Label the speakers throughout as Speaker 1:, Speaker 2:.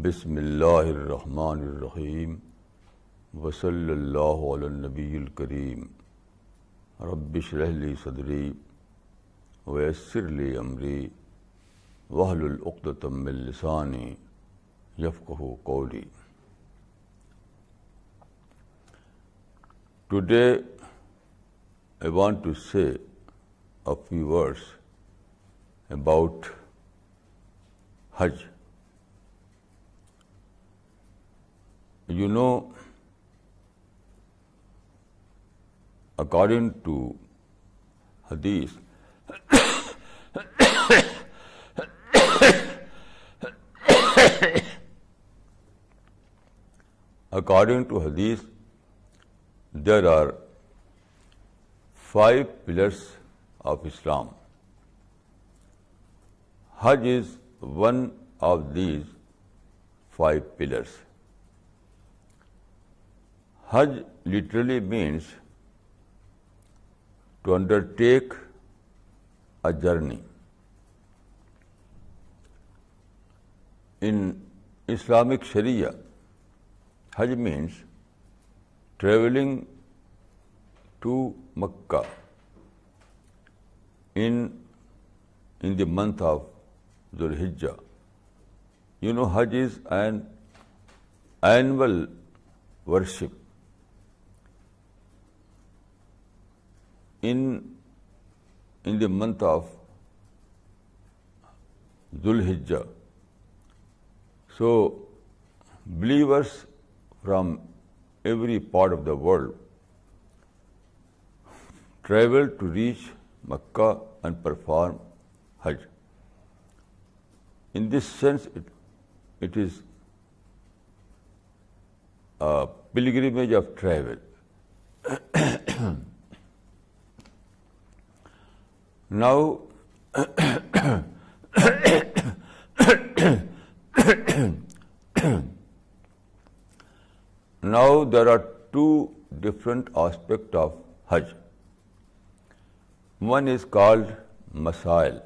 Speaker 1: بسم اللہ الرحمن الرحیم وصلی اللہ علی النبی الکریم رب اشرح لی صدری ویسر لی امری واحلل عقدۃ من لسانی یفقہوا قولی. Today I want to say a few words about Hajj. You know, according to Hadith, there are 5 pillars of Islam. Hajj is one of these 5 pillars. Hajj literally means to undertake a journey. In Islamic Sharia, Hajj means traveling to Makkah in the month of Dhul-Hijjah. You know, Hajj is an annual worship. In the month of Dhul-Hijjah. So, believers from every part of the world travel to reach Makkah and perform Hajj. In this sense, it is a pilgrimage of travel. Now, there are 2 different aspects of Hajj. One is called Masail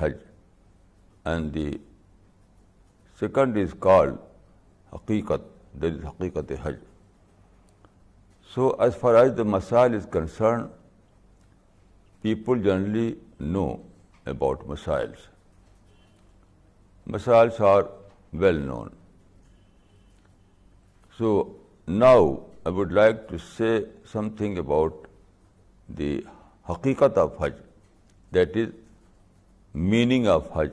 Speaker 1: Hajj, and the second is called Haqiqat, that is Haqiqat Hajj. So, as far as the Masail is concerned, people generally know about Masails. Masails are well known. So, now I would like to say something about the Haqiqat of Hajj, that is, meaning of Hajj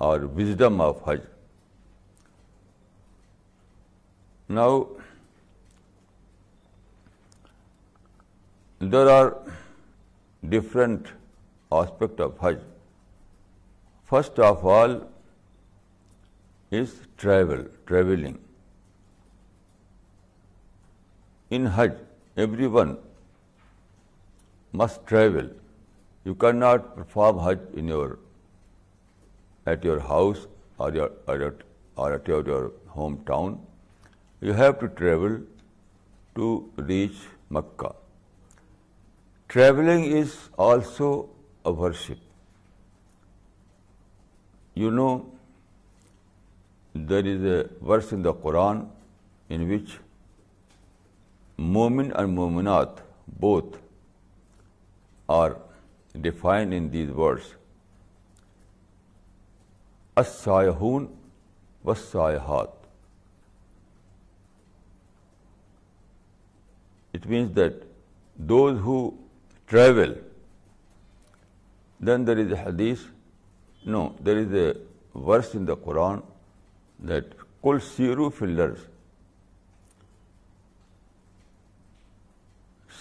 Speaker 1: or wisdom of Hajj. Now, there are different aspects of Hajj. First of all is traveling. In Hajj, everyone must travel. You cannot perform Hajj at your house or at your hometown. You have to travel to reach Makkah. Traveling is also a worship. You know, there is a verse in the Quran in which Mu'min and Mu'minat both are defined in these words. As-Sayahun was-Sayahat. It means that those who travel, then there is a hadith, there is a verse in the Quran that Qul siru fil ard.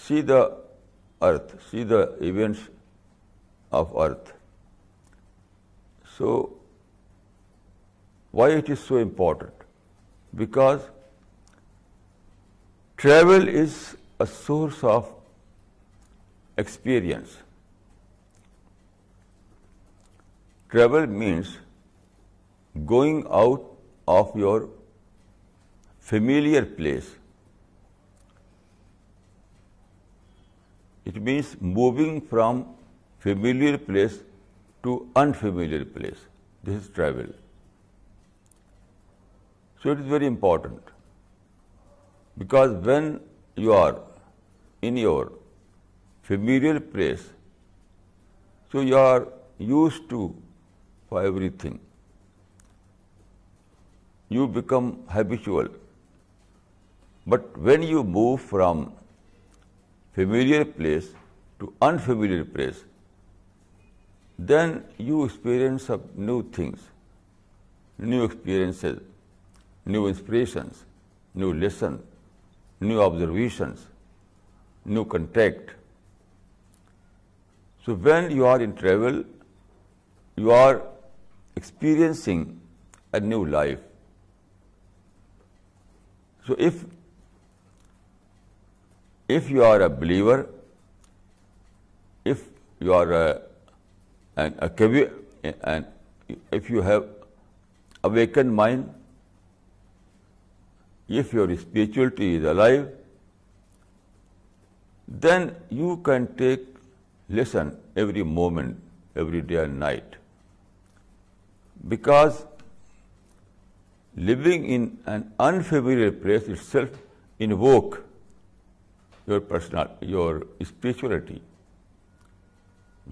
Speaker 1: See the earth, see the events of earth. So, why it is so important? Because travel is a source of experience. Travel means going out of your familiar place. It means moving from familiar place to unfamiliar place. This is travel. So it is very important, because when you are in your familiar place, so you are used to for everything. You become habitual. But when you move from familiar place to unfamiliar place, then you experience of new things, new experiences, new inspirations, new lessons, new observations, new contact. So when you are in travel, you are experiencing a new life. So if you are a believer, if you are and if you have awakened mind, if your spirituality is alive, then you can take lesson every moment, every day and night. Because living in an unfamiliar place itself invoke your spirituality.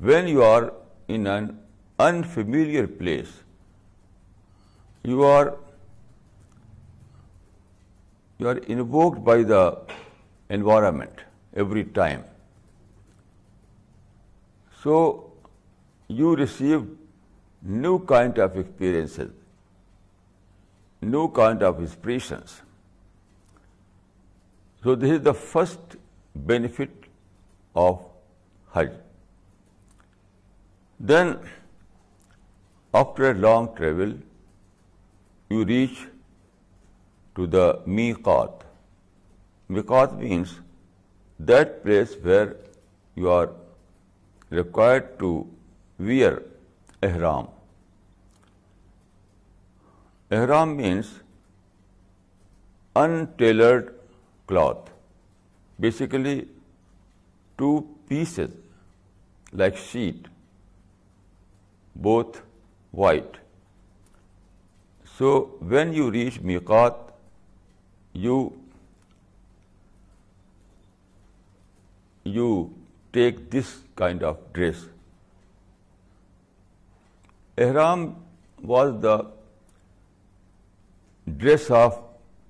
Speaker 1: When you are in an unfamiliar place, you are invoked by the environment every time. So you receive new kind of experiences, new kind of inspirations. So this is the first benefit of Hajj. Then, after a long travel, you reach to the miqat. Miqat means that place where you are required to wear ihram. Ihram means untailored cloth. Basically, two pieces like sheet, both white. So when you reach miqat, you take this kind of dress. Ihram was the dress of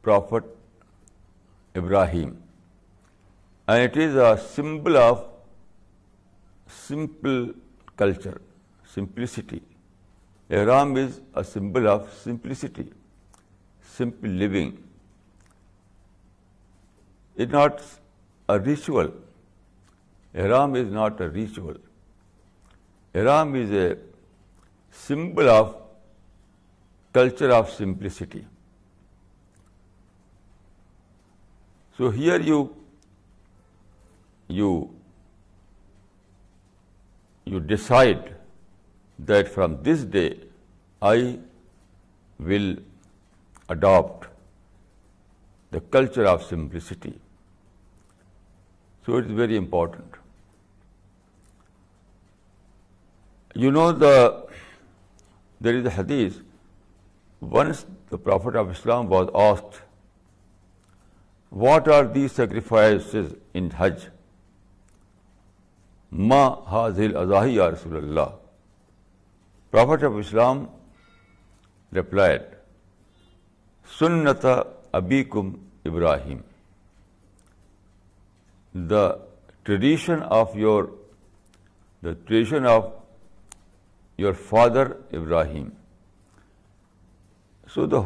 Speaker 1: Prophet Ibrahim, and it is a symbol of simple culture, simplicity. Ihram is a symbol of simplicity, simple living. It's not a ritual. Ihram is not a ritual. Ihram is a symbol of culture of simplicity. So here you decide that from this day I will adopt the culture of simplicity. So it is very important. You know, there is a hadith. Once the Prophet of Islam was asked, what are these sacrifices in Hajj? Ma hazil azahi ya Rasulullah. Prophet of Islam replied, Sunnata abikum Ibrahim. The tradition of your father Ibrahim. So the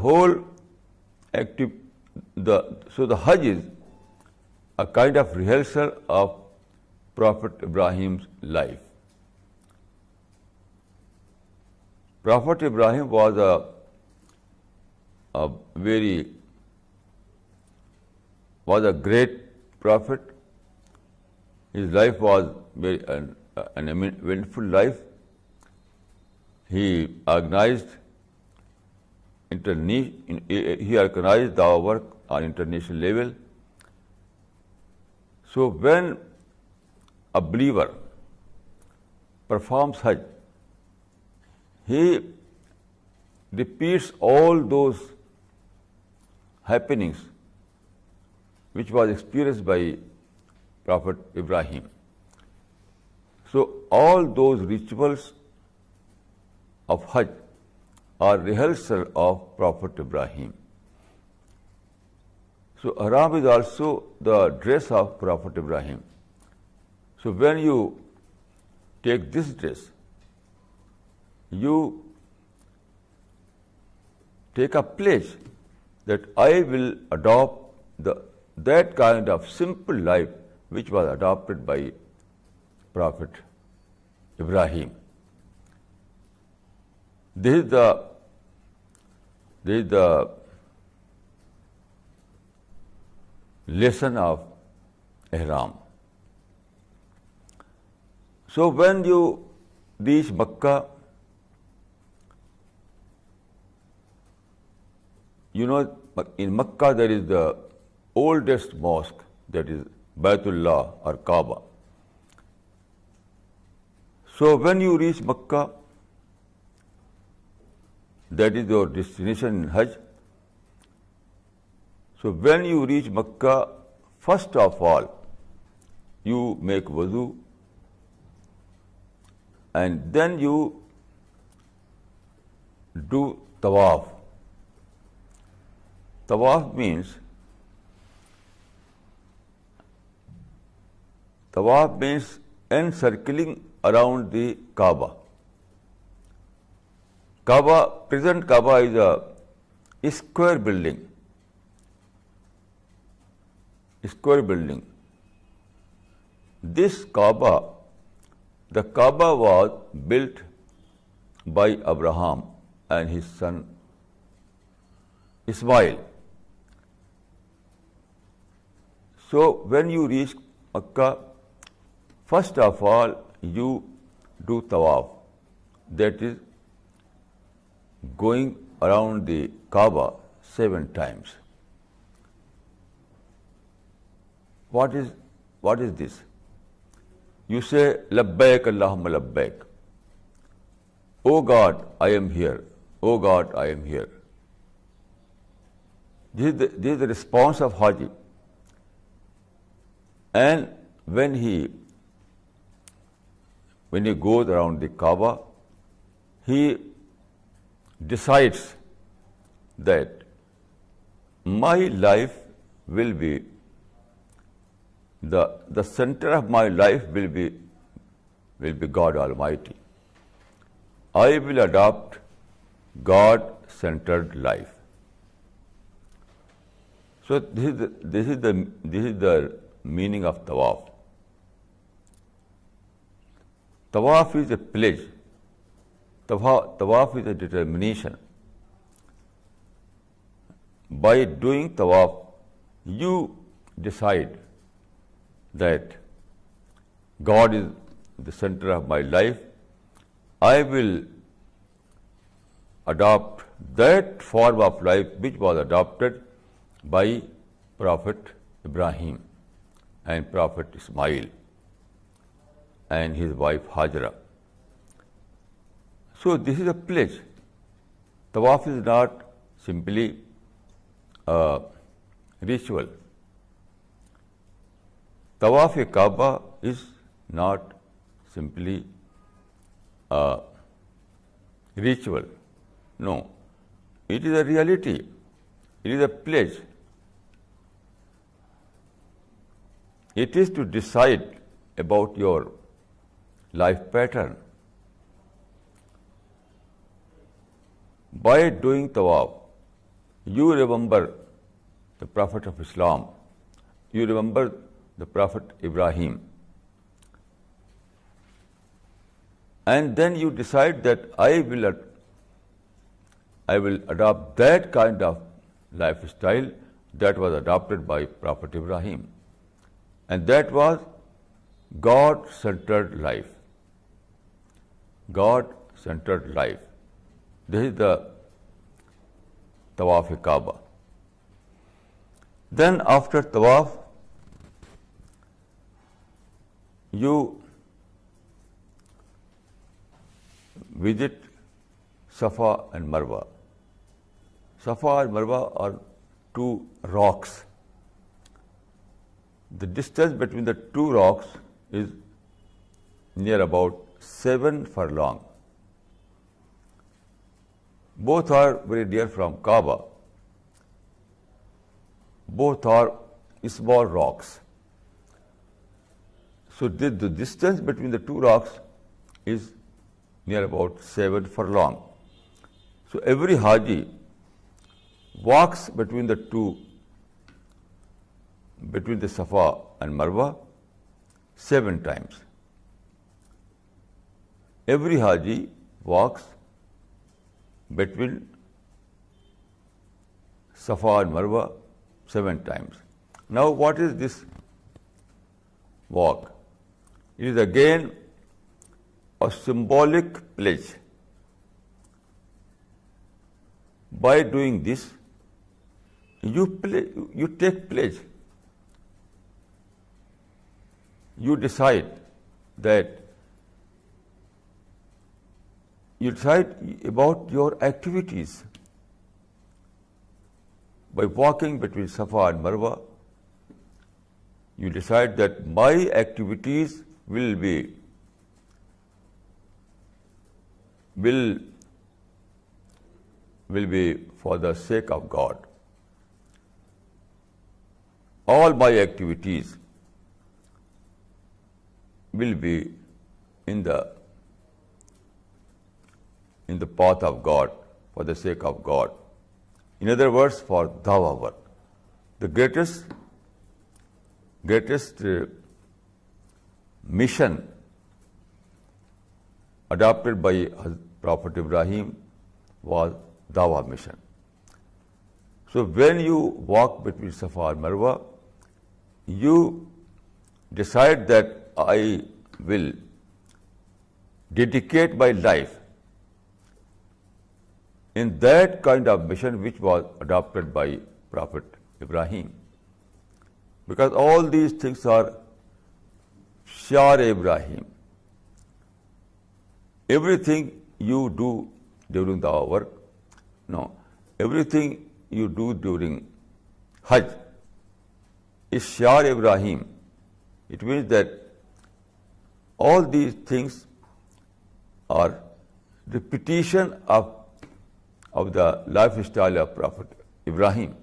Speaker 1: Hajj is a kind of rehearsal of Prophet Ibrahim's life. Prophet Ibrahim was a great prophet. His life was an eventful life. He organized our work on international level. So when a believer performs Hajj, he repeats all those happenings which was experienced by Prophet Ibrahim. So all those rituals of Hajj are rehearsal of Prophet Ibrahim. So ihram is also the dress of Prophet Ibrahim. So when you take this dress, you take a pledge that I will adopt that kind of simple life which was adopted by Prophet Ibrahim. This is the lesson of ihram. So when you reach Makkah, you know, in Makkah there is the oldest mosque, that is Baitullah or Kaaba. So when you reach Makkah, that is your destination in Hajj. So when you reach Makkah, first of all, you make wudu, and then you do tawaf. Tawaf means encircling around the Kaaba. Present Kaaba is a square building. This Kaaba, the Kaaba was built by Abraham and his son Ismail. So when you reach Makkah, first of all you do tawaf, that is going around the Kaaba 7 times. What is this? You say, Labbaik Allahumma Labbaik. Oh God, I am here. Oh God, I am here. This is the response of Haji. And when he goes around the Kaaba, he decides that my life will be, the center of my life will be God Almighty. I will adopt God-centered life. So this is the meaning of tawaf. Tawaf is a pledge. Tawaf is a determination. By doing tawaf, you decide that God is the center of my life. I will adopt that form of life which was adopted by Prophet Ibrahim and Prophet Ismail and his wife Hajra. So this is a pledge. Tawaf is not simply a ritual. Tawaf-e-Kaaba is not simply a ritual. No, it is a reality. It is a pledge. It is to decide about your life pattern. By doing tawaf, you remember the Prophet of Islam. You remember the Prophet Ibrahim. And then you decide that I will adopt that kind of lifestyle that was adopted by Prophet Ibrahim. And that was God-centered life. God-centered life. This is the Tawaf-e-Kaaba. Then after Tawaf, you visit Safa and Marwa. Safa and Marwa are two rocks. The distance between the two rocks is near about 7 furlong. Both are very near from Kaaba. Both are small rocks. So the distance between the two rocks is near about 7 furlong. So every Haji walks between the Safa and Marwa 7 times. Every Haji walks between Safa and Marwa 7 times. Now, what is this walk? It is again a symbolic pledge. By doing this, you take pledge. You decide about your activities. By walking between Safa and Marwa, you decide that my activities will be for the sake of God. All my activities will be in the path of God, for the sake of God. In other words, for dawah work. The greatest mission adopted by Prophet Ibrahim was dawah mission. So when you walk between Safa and Marwa, you decide that I will dedicate my life in that kind of mission which was adopted by Prophet Ibrahim. Because all these things are Shiar Ibrahim. Everything you do during the work, everything you do during Hajj is Shiar Ibrahim. It means that all these things are repetition of the lifestyle of Prophet Ibrahim.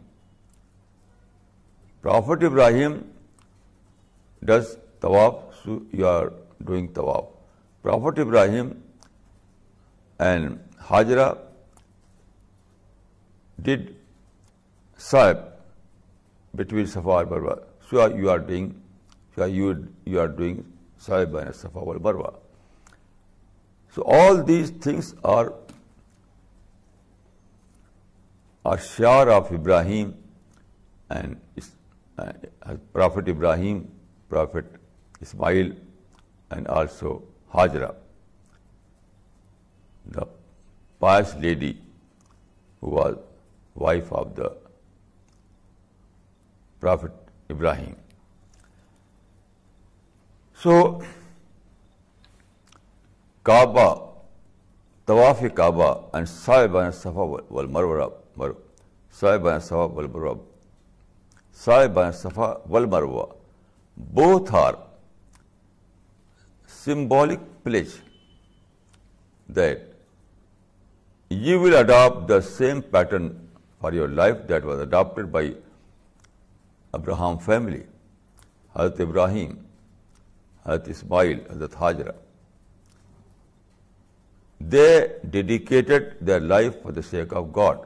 Speaker 1: Prophet Ibrahim does tawaf, so you are doing tawaf. Prophet Ibrahim and Hajra did sa'i between Safa and Marwa. So you are doing sa'i between Safa and Marwa. So all these things are shiar of Ibrahim and Prophet Ibrahim, Prophet Ismail, and also Hajra, the pious lady who was wife of the Prophet Ibrahim. So, Kaaba, Tawaf Kaaba and Sa'i bayna Safa wal Marwa, Sa'i bayna Safa wal Marwa, Sa'i bayna Safa wal Marwa, both are symbolic pledge that you will adopt the same pattern for your life that was adopted by Abraham family, Hazrat Ibrahim, Hazrat Ismail, Hazrat Hajra. They dedicated their life for the sake of God.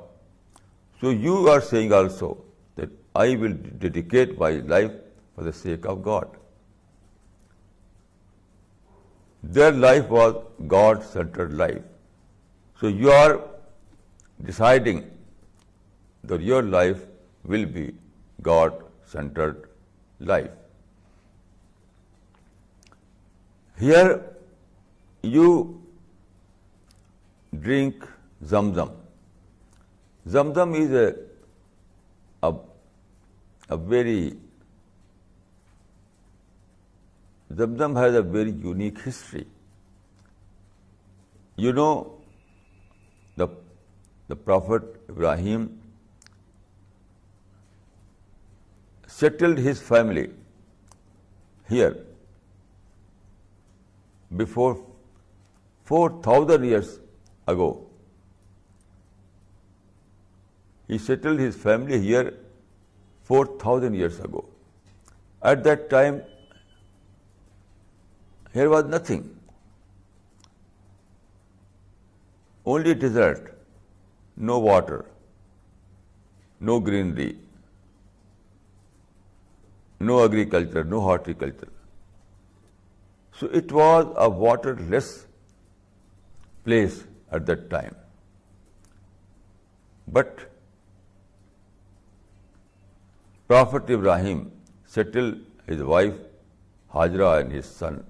Speaker 1: So you are saying also that I will dedicate my life for the sake of God. Their life was God-centered life. So you are deciding that your life will be God-centered life. Here you drink Zamzam. Zamzam is Zamzam has a very unique history. You know, the Prophet Ibrahim settled his family here before 4,000 years ago. He settled his family here 4,000 years ago. At that time, here was nothing. Only desert, no water, no greenery, no agriculture, no horticulture. So it was a waterless place at that time. But Prophet Ibrahim settled his wife Hajra and his son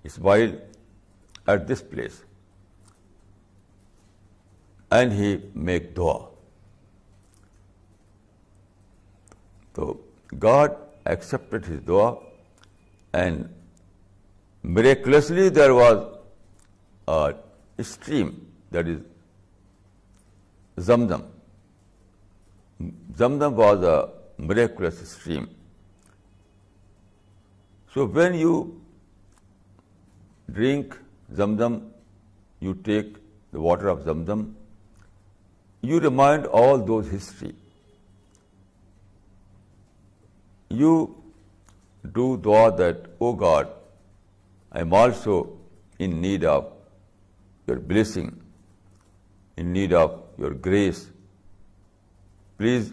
Speaker 1: Ismail at this place, and he make dua. So God accepted his dua, and miraculously there was a stream, that is Zamzam. Zamzam was a miraculous stream. So when you drink Zamzam, you take the water of Zamzam, you remind all those history. You do dua that, oh God, I am also in need of your blessing, in need of your grace. Please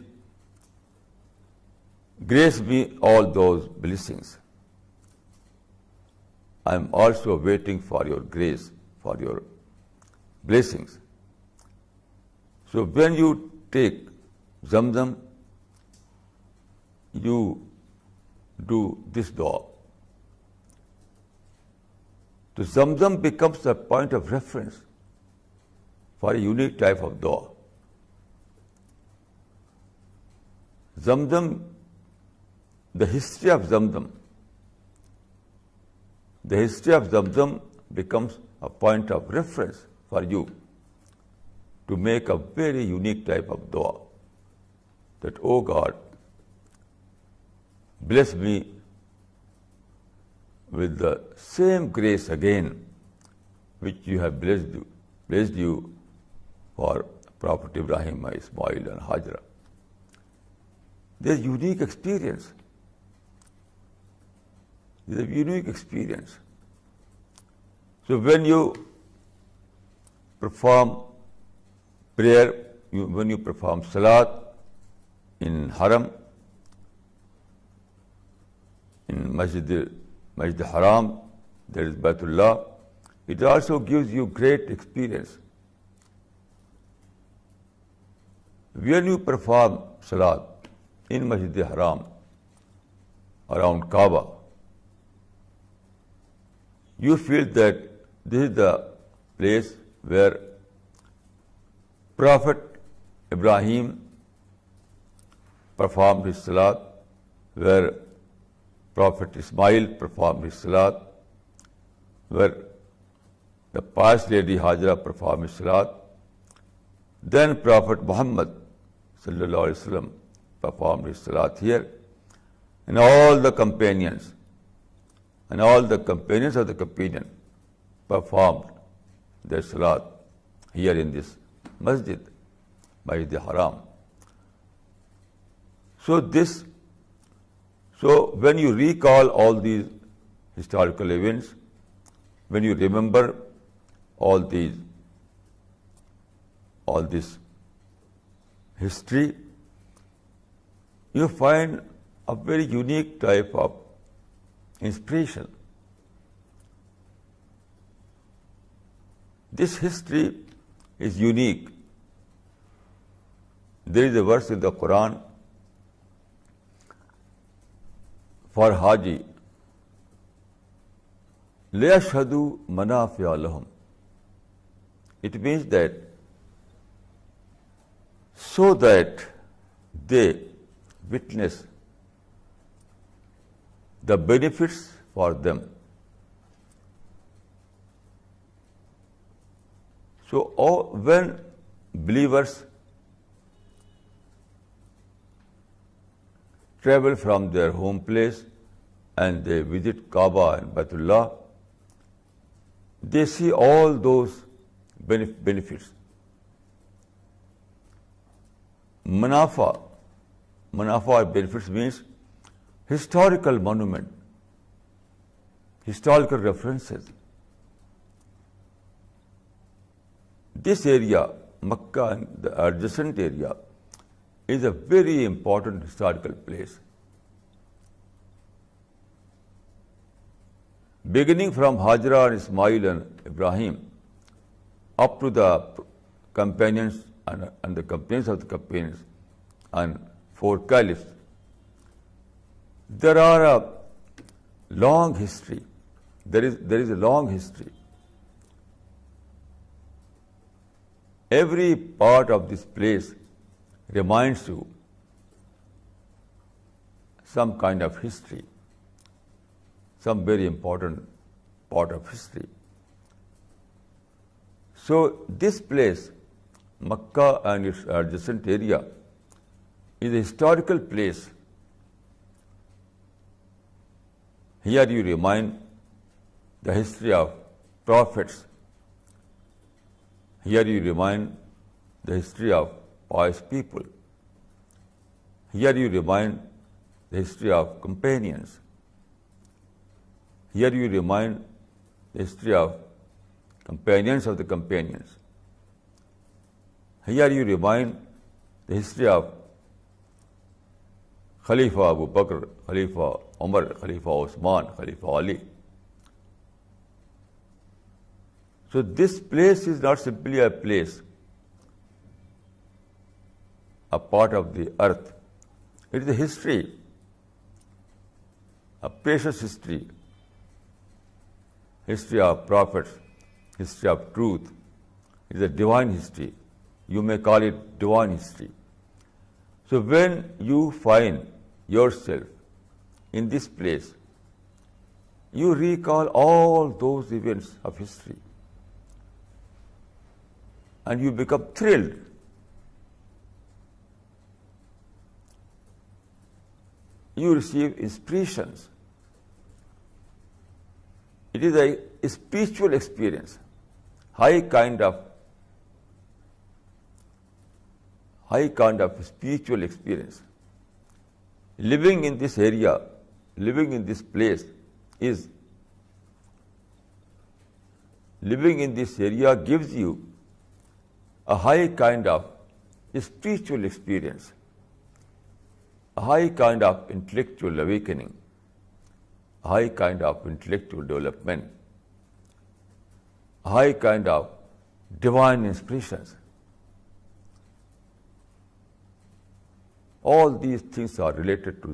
Speaker 1: grace me all those blessings. I am also waiting for your grace, for your blessings. So when you take Zamzam, you do this dua. So Zamzam becomes a point of reference for a unique type of dua. Zamzam, the history of Zamzam becomes a point of reference for you to make a very unique type of dua. That, oh God, bless me with the same grace again which you have blessed you for Prophet Ibrahim, Ismail and Hajra. There's unique experience. There's a unique experience. So when you perform prayer, when you perform salat in Haram, in Masjid Haram, there is Baitullah, it also gives you great experience. When you perform salat in Masjid Haram, around Kaaba, you feel that this is the place where Prophet Ibrahim performed his salat, where Prophet Ismail performed his salat, where the pious lady Hajra performed his salat, then Prophet Muhammad sallallahu alaihi wasallam performed his salat here, and all the companions of the companion performed their salat here in this Masjid Haram. So when you recall all these historical events, when you remember all this history, you find a very unique type of inspiration. This history is unique. There is a verse in the Quran for Haji, لِيَشْهَدُوا مَنَافِعَ لَهُمْ. It means that so that they witness the benefits for them. So when travel from their home place and they visit Kaaba and Baitullah, they see all those benefits. Manafa or benefits means historical monument, historical references. This area, Makkah and the adjacent area, is a very important historical place. Beginning from Hajra and Ismail and Ibrahim up to the companions and the companions of the companions and 4 caliphs, there are a long history. There is a long history. Every part of this place reminds you some kind of history, some very important part of history. So this place, Makkah and its adjacent area, is a historical place. Here you remind the history of prophets. Here you remind the history of pious people. Here you remind the history of companions. Here you remind the history of companions of the companions. Here you remind the history of Khalifa Abu Bakr, Khalifa Umar, Khalifa Osman, Khalifa Ali. So this place is not simply a place, a part of the earth. It is a history, a precious history, history of prophets, history of truth. It is a divine history. You may call it divine history. So when you find yourself in this place, you recall all those events of history and you become thrilled. You receive inspirations. It is a spiritual experience, high kind of spiritual experience. Living in this area, living in this place gives you a high kind of spiritual experience, a high kind of intellectual awakening, a high kind of intellectual development, a high kind of divine inspirations. All these things are related to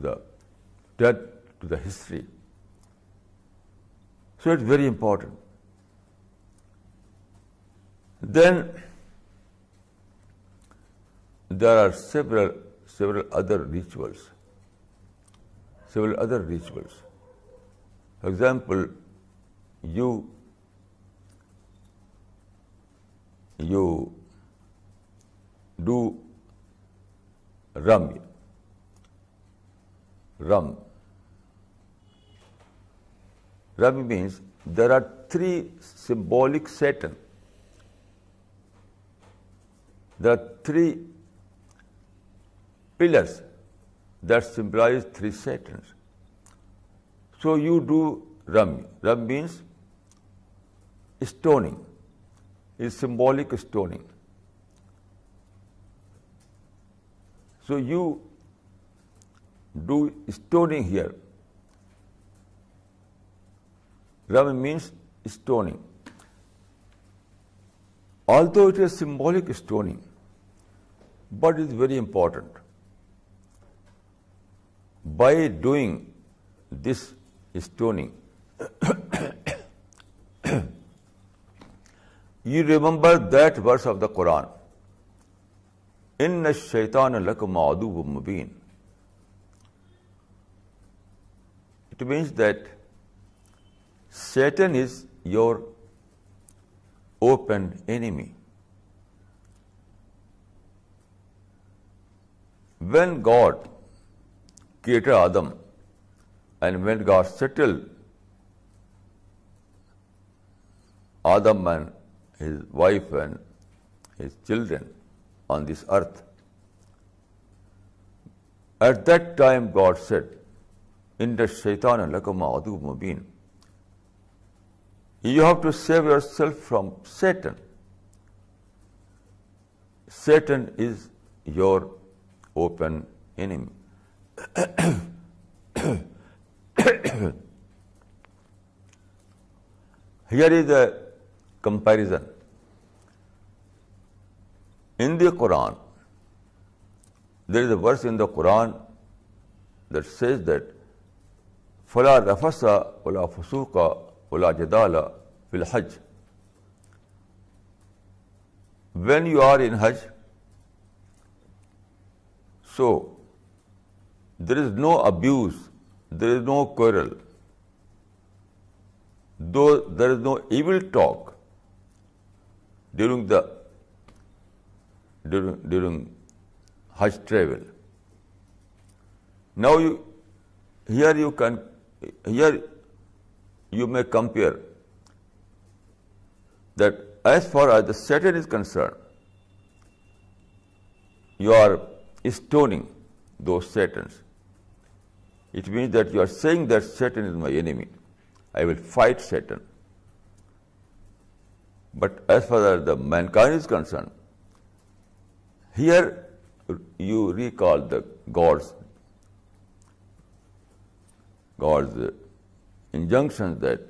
Speaker 1: the history. So it's very important. Then there are several other rituals. For example, you do Ram. Ram means there are 3 symbolic Satan. There are 3 pillars that symbolize 3 Satans. So you do Ram. Ram means stoning. It's symbolic stoning. So you do stoning here. Ram means stoning. Although it is symbolic stoning, but it is very important. By doing this stoning, you remember that verse of the Quran, Inna ash-shaytana lakum aduwwun mubin. It means that Satan is your open enemy. When God created Adam, and when God settled Adam and his wife and his children on this earth, at that time God said, "Inna shaytana lakum aduwwun mubin." You have to save yourself from Satan. Satan is your open enemy. Here is a comparison. In the Quran, there is a verse in the Quran that says that فَلَا رَفَسَ وَلَا فُسُوقَ وَلَا جَدَالَ فِي الْحَجِّ. When you are in Hajj, so there is no abuse, there is no quarrel, though there is no evil talk during Hajj travel. Now here you may compare that as far as the Satan is concerned, you are stoning those Satans. It means that you are saying that Satan is my enemy. I will fight Satan. But as far as the mankind is concerned, here you recall the God's injunctions that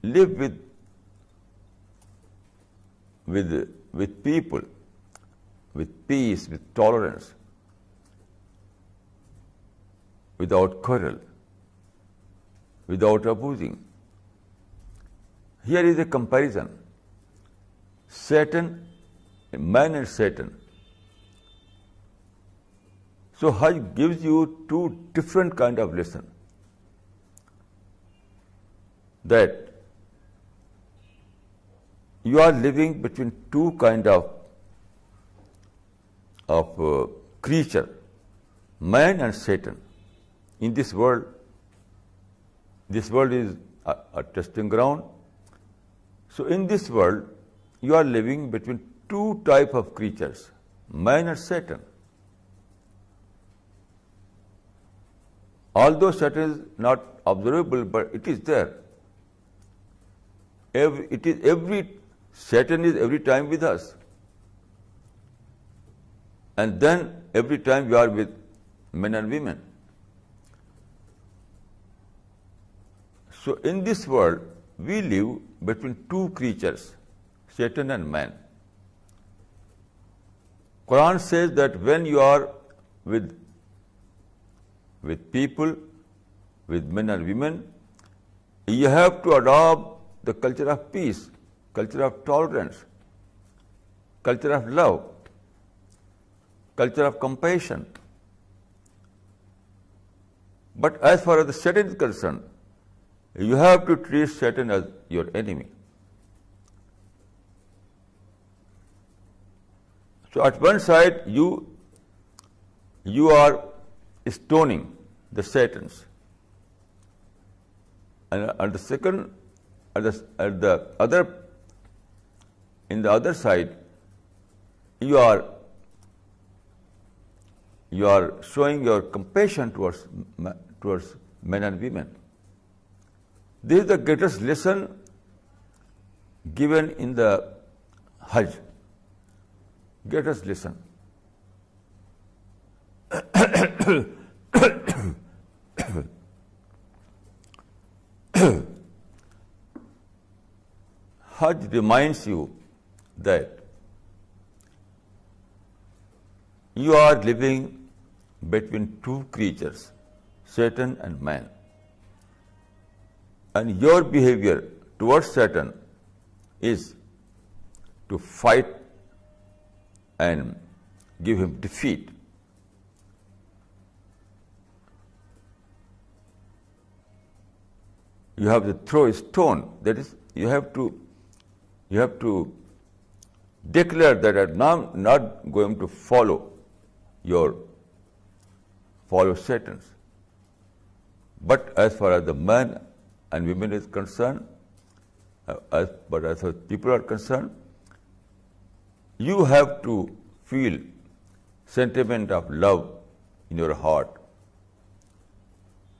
Speaker 1: live with people, with peace, with tolerance, without quarrel, without abusing. Here is a comparison. Satan, man and Satan. So Hajj gives you two different kind of lesson. That you are living between two kind of creature, man and Satan. In this world is a testing ground. So in this world, you are living between two type of creatures, man and Satan. Although Satan is not observable, but it is there. Satan is every time with us. And then every time we are with men and women. So in this world, we live between two creatures, Satan and man. Quran says that when you are with people, with men and women, you have to adopt the culture of peace, culture of tolerance, culture of love, culture of compassion. But as far as the Satan is concerned, you have to treat Satan as your enemy. So at one side, you are stoning the Satans, and at the second, in the other side, you are showing your compassion towards men and women. This is the greatest lesson given in the Hajj. Greatest lesson. Hajj reminds you that you are living between two creatures, Satan and man. And your behavior towards Satan is to fight and give him defeat. You have to throw a stone. That is, you have to declare that I am not going to follow your follow Satan's. But as far as the men and women is concerned, as far as people are concerned, you have to feel sentiment of love in your heart,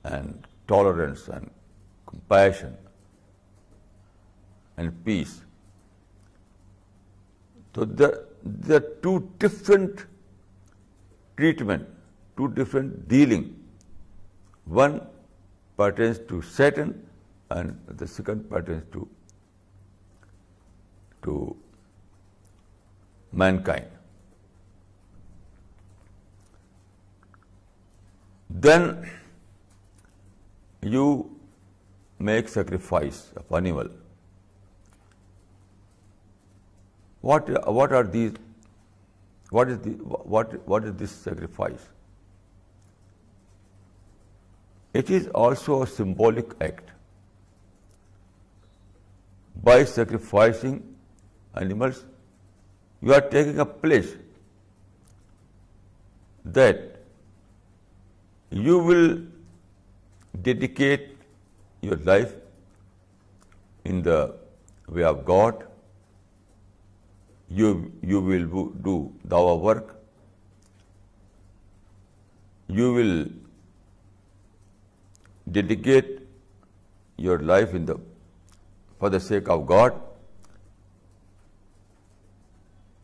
Speaker 1: and tolerance and compassion and peace. So there are two different treatment, two different dealing. One pertains to Satan and the second pertains to mankind. Then you make sacrifice of animal. What are these? What is this sacrifice? It is also a symbolic act. By sacrificing animals, you are taking a pledge that you will dedicate your life in the way of God. You will do dawah work. You will dedicate your life for the sake of God,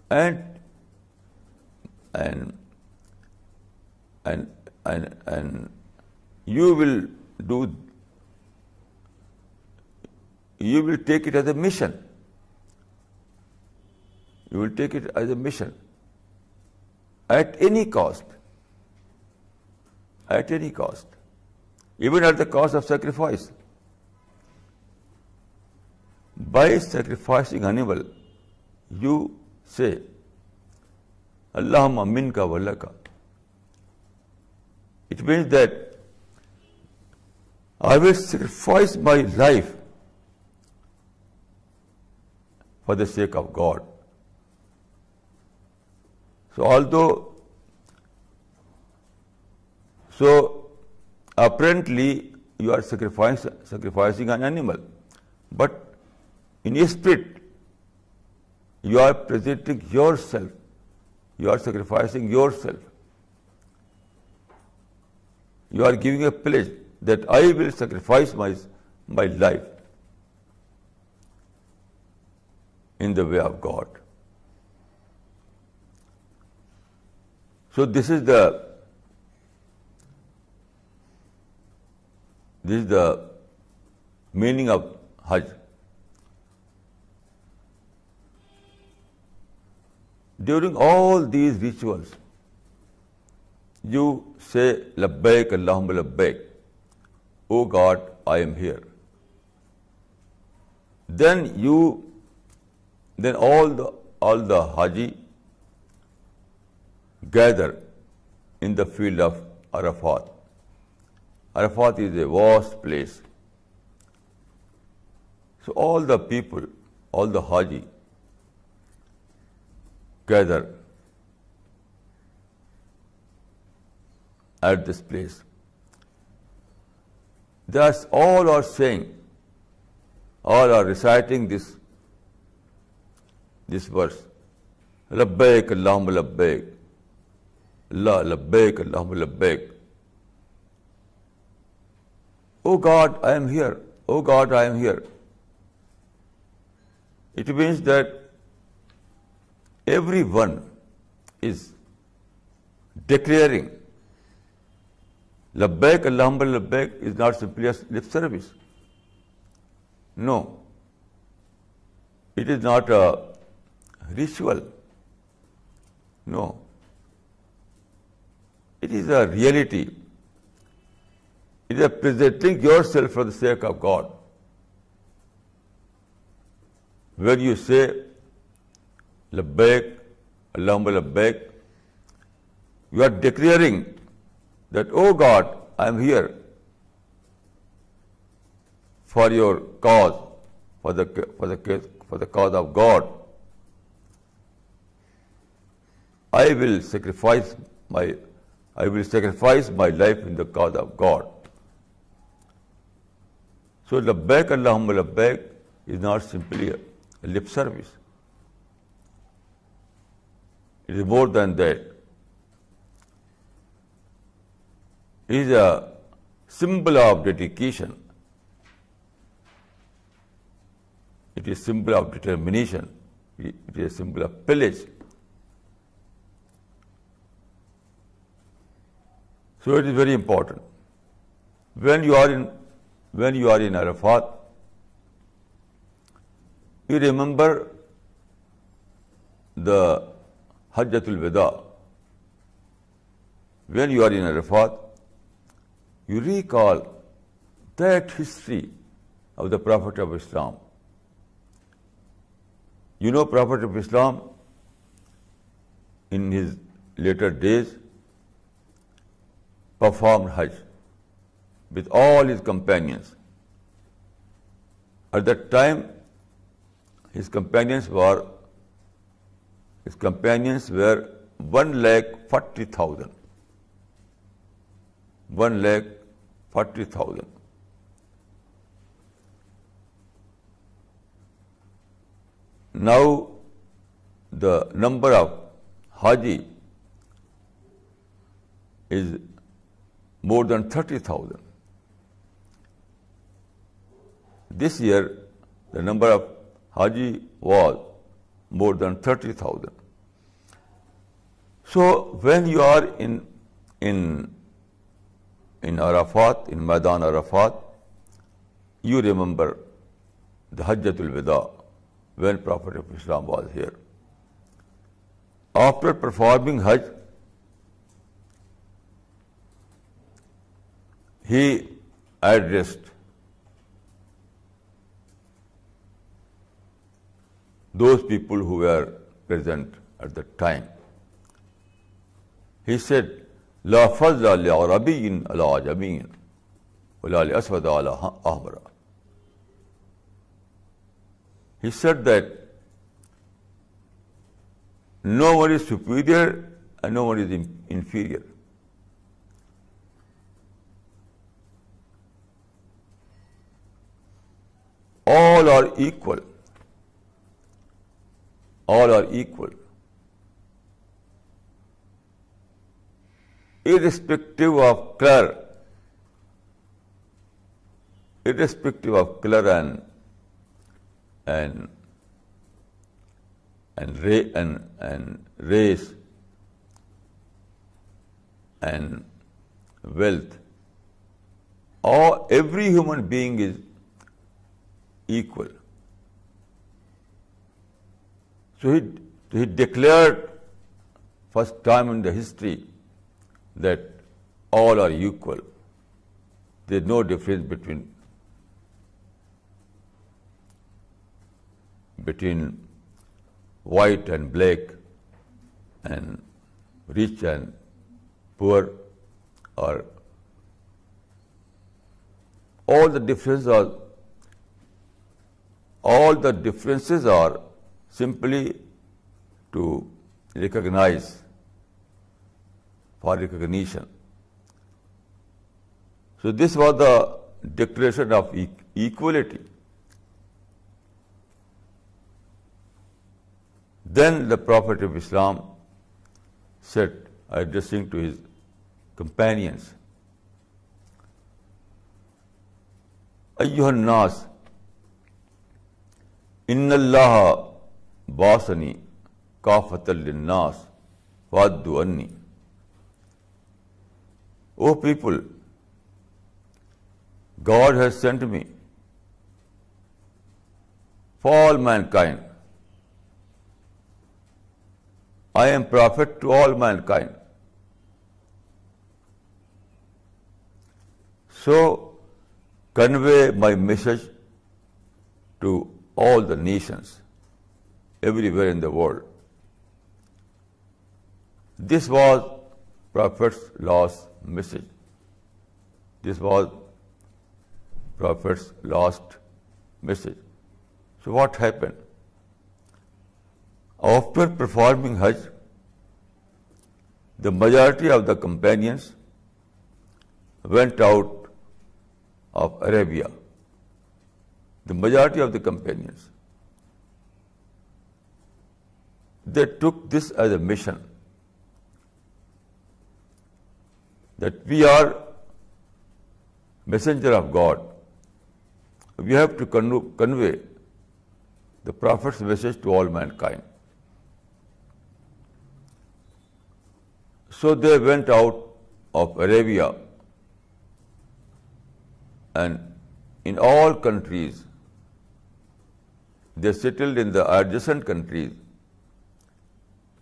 Speaker 1: and you will take it as a mission. You will take it as a mission at any cost. At any cost. Even at the cost of sacrifice. By sacrificing animal, you say, Allahumma minka wa laka. It means that I will sacrifice my life for the sake of God. So apparently you are sacrificing an animal, but in your spirit you are presenting yourself. You are sacrificing yourself. You are giving a pledge that I will sacrifice my life in the way of God. So this is the meaning of Hajj. During all these rituals, you say, Labbaik Allahumma Labbaik. O God, I am here. Then all the Haji gather in the field of Arafat. Arafat is a vast place. So all the people, all the Haji gather at this place. Thus all are saying, all are reciting this verse. Labbaik Allahumma Labbaik. La labbaik Allahumma labbaik. O God, I am here. O God, I am here. It means that everyone is declaring labbaik Allahumma labbaik is not simply a lip service. No. It is not a ritual. No. It is a reality. It is presenting yourself for the sake of God. When you say, Labbaik, Allahumma Labbaik, you are declaring that, oh God, I am here for your cause, for the cause of God. I will sacrifice I will sacrifice my life in the cause of God. So labbaik Allahumma labbaik is not simply a lip service. It is more than that. It is a symbol of dedication. It is a symbol of determination. It is a symbol of pillage. So it is very important. When you are in Arafat, you remember the Hajjatul Wada. When you are in Arafat, you recall that history of the Prophet of Islam. You know, Prophet of Islam, in his later days, performed Hajj with all his companions. At that time, his companions were 1,40,000. 1,40,000. Now, the number of Haji is more than 30,000. This year, the number of Haji was more than 30,000. So, when you are in Arafat, in Maidan Arafat, you remember the Hajjatul Wada, when Prophet of Islam was here. After performing Hajj, he addressed those people who were present at the time. He said, "La fazla li Arabiyyin ala ajamiyyin, wa la li aswada ala ahmara." He said that no one is superior and no one is inferior. All are equal. All are equal. Irrespective of color. Irrespective of color and race and wealth. Every human being is equal. So he declared first time in the history that all are equal. There is no difference between white and black and rich and poor, or all the differences are simply to recognize, for recognition. So this was the declaration of equality. Then the Prophet of Islam said, addressing to his companions, Ayyuhan nas, inna allaha basani kafatan linnas faddu anni. O people, God has sent me for all mankind. I am prophet to all mankind. So convey my message to all the nations, everywhere in the world. This was Prophet's last message. This was Prophet's last message. So what happened? After performing Hajj, the majority of the companions went out of Arabia. The majority of the companions. They took this as a mission, that we are messenger of God. We have to convey the Prophet's message to all mankind. So they went out of Arabia, and in all countries, they settled in the adjacent countries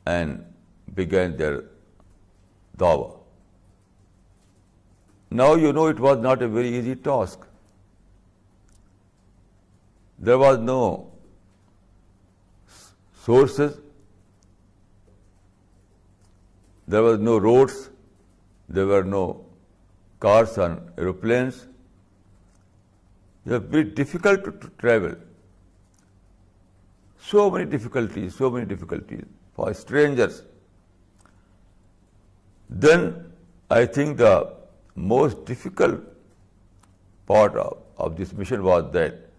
Speaker 1: and began their dawah. Now you know it was not a very easy task. There was no sources, there was no roads, there were no cars and aeroplanes. It was very difficult to travel. So many difficulties for strangers. Then I think the most difficult part of this mission was that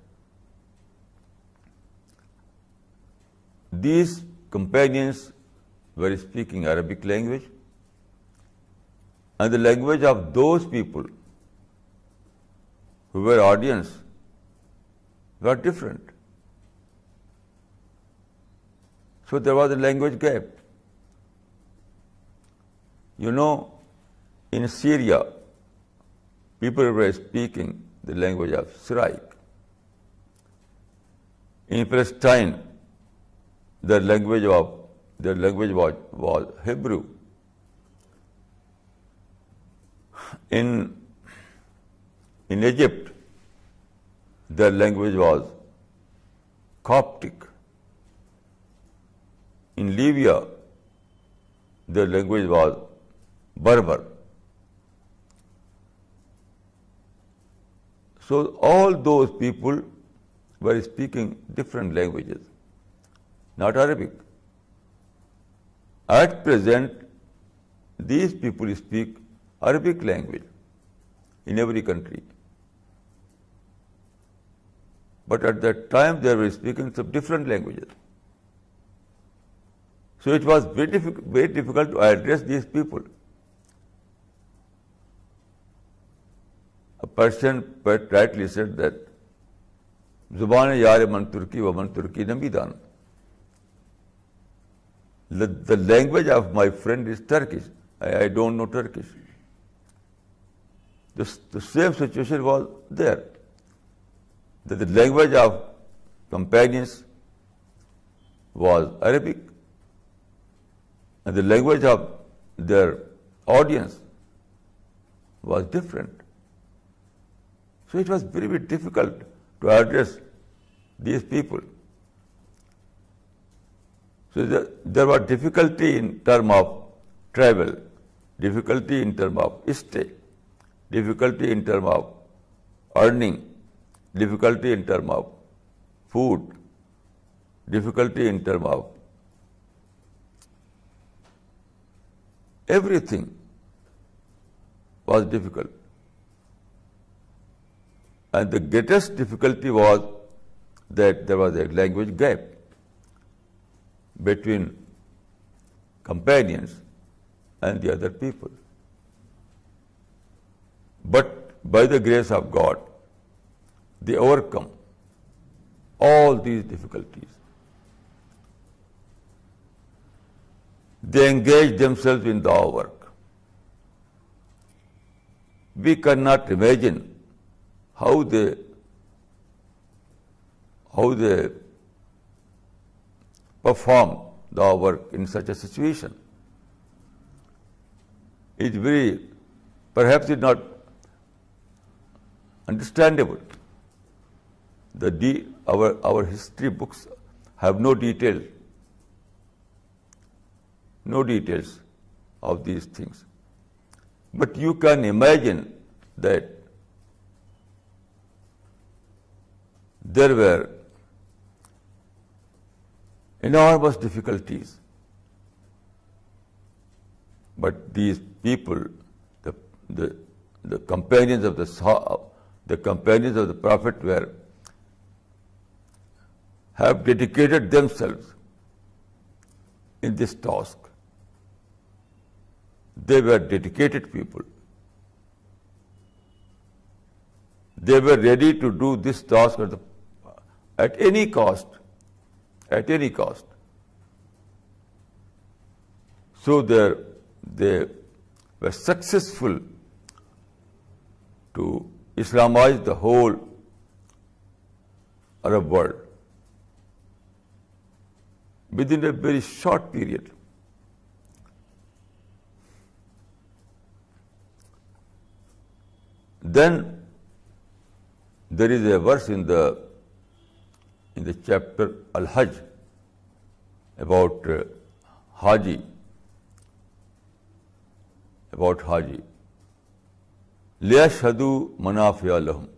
Speaker 1: these companions were speaking Arabic language, and the language of those people who were audience were different. So there was a language gap. You know, in Syria, people were speaking the language of Syriac. In Palestine, their language was Hebrew. In Egypt, their language was Coptic. In Libya, their language was Berber. So all those people were speaking different languages, not Arabic. At present, these people speak Arabic language in every country. But at that time, they were speaking some different languages. So it was very difficult to address these people. A person rightly said that Zubane Yar man Turki wa man Turki Namidan. The language of my friend is Turkish. I don't know Turkish. The same situation was there. That the language of companions was Arabic, and the language of their audience was different. So it was very, very difficult to address these people. So there was difficulty in terms of travel, difficulty in terms of stay, difficulty in terms of earning, difficulty in terms of food, difficulty in terms of everything was difficult. And the greatest difficulty was that there was a language gap between companions and the other people. But by the grace of God, they overcome all these difficulties. They engage themselves in our work. We cannot imagine how they perform the work in such a situation. It's perhaps it's not understandable. Our history books have no details of these things. But you can imagine that there were enormous difficulties. But these people, the companions of the companions of the Prophet have dedicated themselves in this task. They were dedicated people. They were ready to do this task at any cost. At any cost. So they were successful to Islamize the whole Arab world within a very short period. Then there is a verse in the chapter Al-Hajj about Haji. لِيَشْهَدُوا مَنَافِعَ لَهُمْ,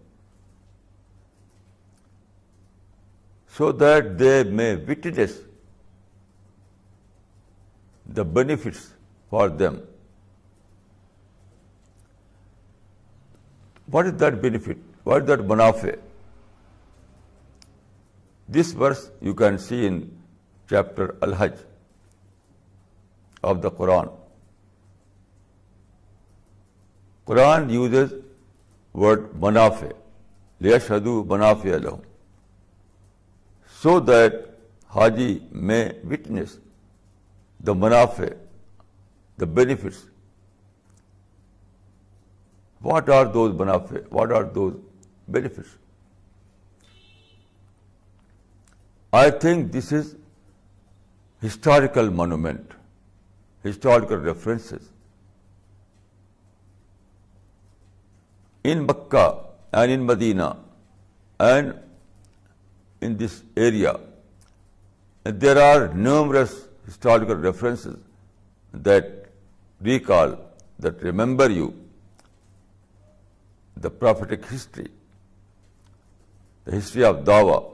Speaker 1: so that they may witness the benefits for them. What is that benefit? What is that manafi? This verse you can see in chapter Al-Hajj of the Quran. Quran uses word manafi, liyashhadu manafi'a lahum, so that Haji may witness the manafi, the benefits. What are those manafi? What are those benefits? I think this is historical monument, historical references. In Makkah and in Medina and in this area, there are numerous historical references that recall, that remember you the prophetic history, the history of dawah,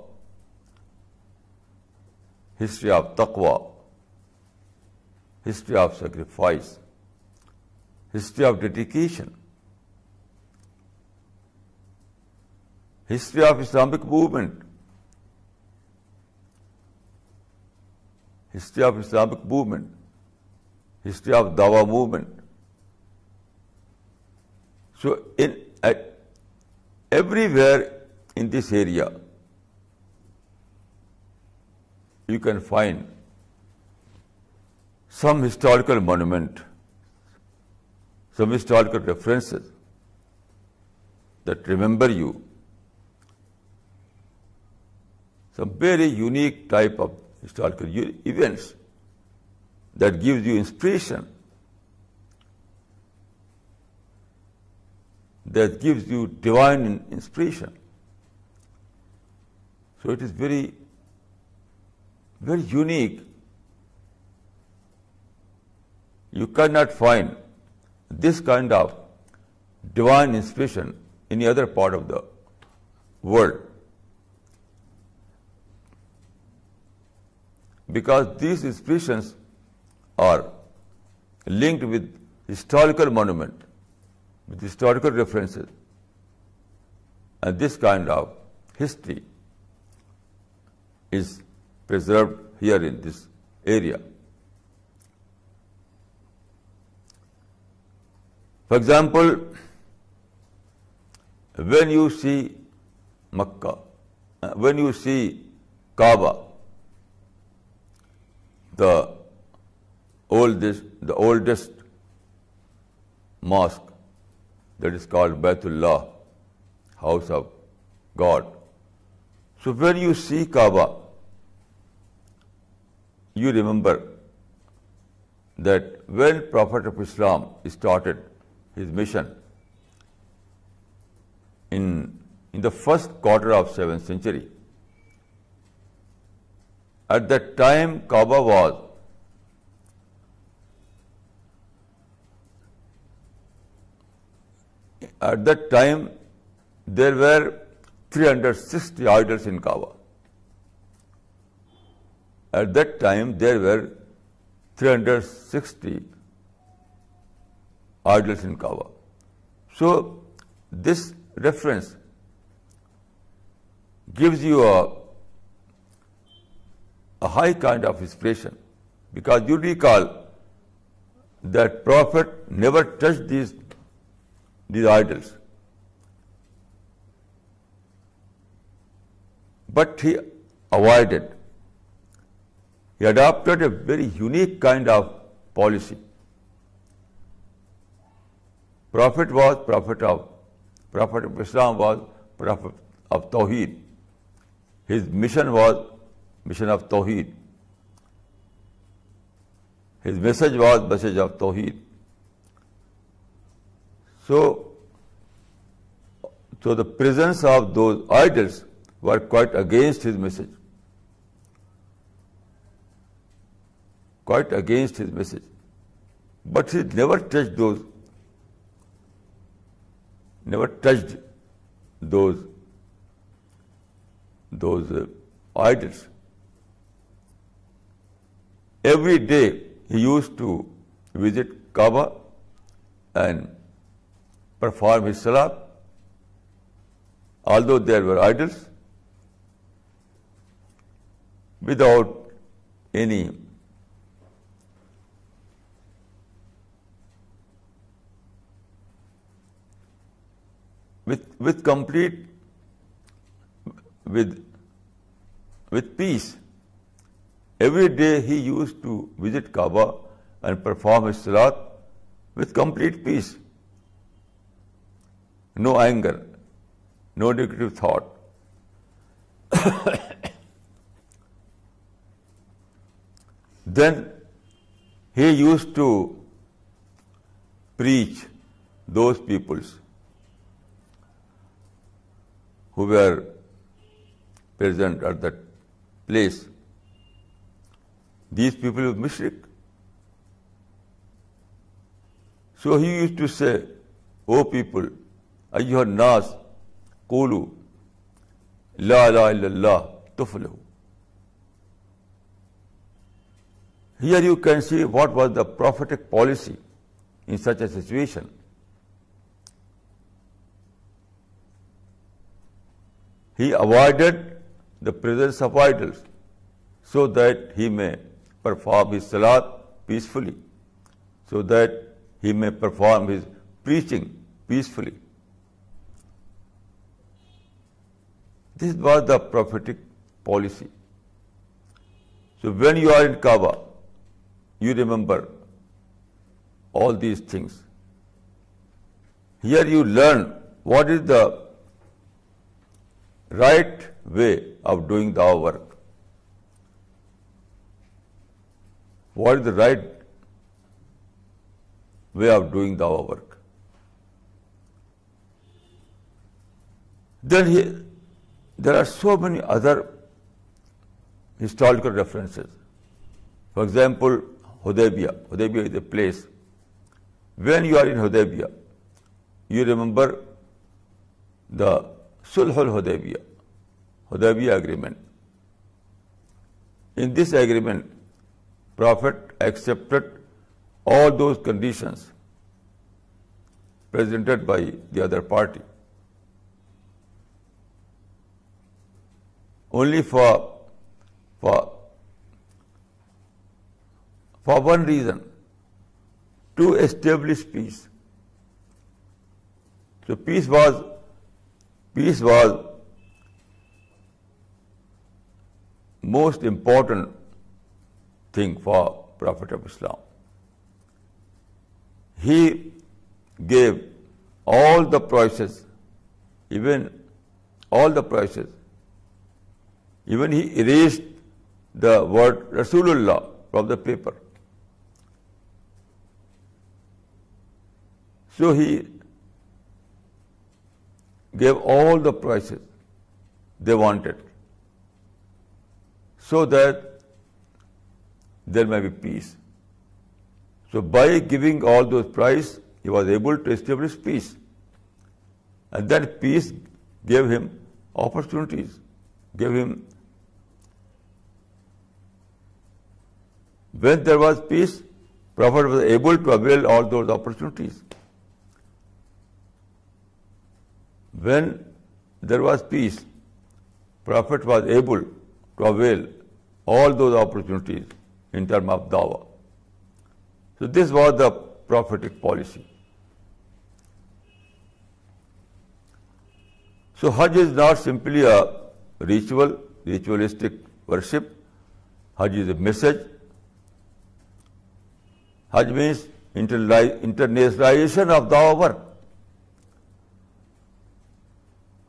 Speaker 1: history of taqwa, history of sacrifice, history of dedication, history of Islamic movement, history of Islamic movement, history of dawah movement. So everywhere in this area you can find some historical monument, some historical references that remember you, some very unique type of historical events that gives you inspiration, that gives you divine inspiration. So it is very, very unique. You cannot find this kind of divine inspiration in any other part of the world, because these inspirations are linked with historical monument, with historical references, and this kind of history is preserved here in this area. For example, when you see Makkah, when you see Kaaba, the oldest mosque that is called Baitullah, house of God. So when you see Kaaba, you remember that when Prophet of Islam started his mission in the first quarter of 7th century, at that time Kaaba was there were 360 idols in Kaaba. At that time there were 360 idols in Kaaba. So this reference gives you a high kind of inspiration, because you recall that Prophet never touched these idols, but he avoided. He adopted a very unique kind of policy. Prophet of Islam was Prophet of Tawheed. His mission was mission of Tawheed. His message was message of Tawheed. So the presence of those idols were quite against his message. Quite against his message. But he never touched those idols. Every day he used to visit Kaaba and perform his salat, although there were idols, without any with complete with peace. Every day he used to visit Kaaba and perform his salat with complete peace. No anger, no negative thought. Then he used to preach those peoples who were present at that place. These people were mushrik. So he used to say, "O people, ayyuhan nas, qulu la ilaha illallah tuflihu." Here you can see what was the prophetic policy in such a situation. He avoided the presence of idols so that he may perform his salat peacefully, so that he may perform his preaching peacefully. This was the prophetic policy. So when you are in Kaaba, you remember all these things. Here you learn what is the right way of doing the work. What is the right way of doing the work? Then there are so many other historical references. For example, Hudaybiyah. Hudaybiyah is a place. When you are in Hudaybiyah, you remember the Sulhul Hudaybiyah, Hudaybiyah agreement. In this agreement, Prophet accepted all those conditions presented by the other party. Only for one reason, to establish peace. So peace was most important thing for Prophet of Islam. He gave all the prices, even he erased the word Rasulullah from the paper. So he gave all the prices they wanted so that there may be peace. So by giving all those prices, he was able to establish peace. And that peace gave him opportunities, when there was peace, Prophet was able to avail all those opportunities. When there was peace, Prophet was able to avail all those opportunities in terms of dawah. So this was the prophetic policy. So Hajj is not simply a ritualistic worship. Hajj is a message. Hajj means internationalization of dawah work.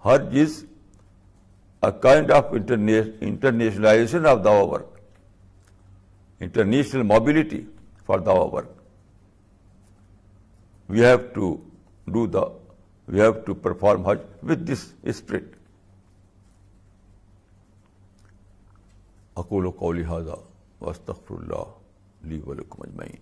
Speaker 1: Hajj is a kind of internationalization of dawah work, international mobility for dawah work. We have to perform Hajj with this spirit. أقول قولي هذا وأستغفر الله لي ولكم أجمعين.